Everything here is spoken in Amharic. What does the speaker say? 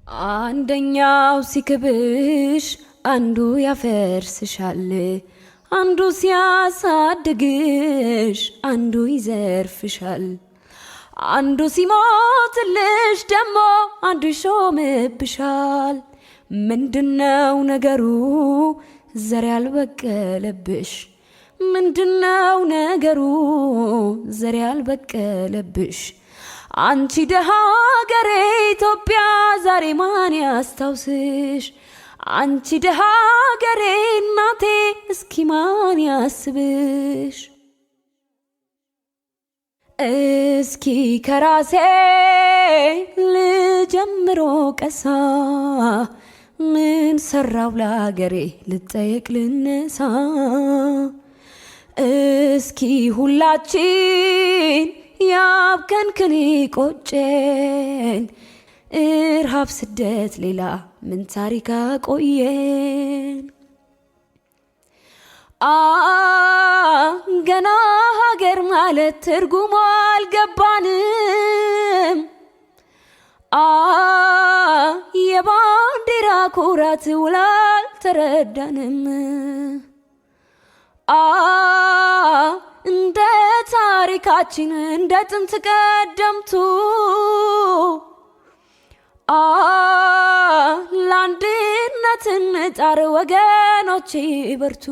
አንደኛው ሲክብሽ አንዱ ያፈርስሻል፣ አንዱ ሲያሳድግሽ አንዱ ይዘርፍሻል፣ አንዱ ሲሞትልሽ ደሞ አንዱ ይሾምብሻል። ምንድነው ነገሩ ዘር ያልበቀለብሽ? ምንድነው ነገሩ ዘር ያልበቀለብሽ? አንቺ ደሃ ሀገሬ ኢትዮጵያ ዛሬ ማን ያስታውስሽ? አንቺ ደሃ ሀገሬ እናቴ እስኪ ማን ያስብሽ? እስኪ ከራሴ ልጀምሮ ቀሳ፣ ምን ሰራው ለሀገሬ ልጠየቅ ልነሳ። እስኪ ሁላችን ያብከንክን ቆጨን፣ እርሃብ ስደት ሌላ ምን ታሪክ አቆየን? ገና ሀገር ማለት ትርጉሙ አልገባንም። የባንዲራ ኩራት ውል አልተረዳንም። እንደ ታሪካችን እንደ ጥንት ቀደምቱ ለአንድነት እንጣር ወገኖቼ በርቱ።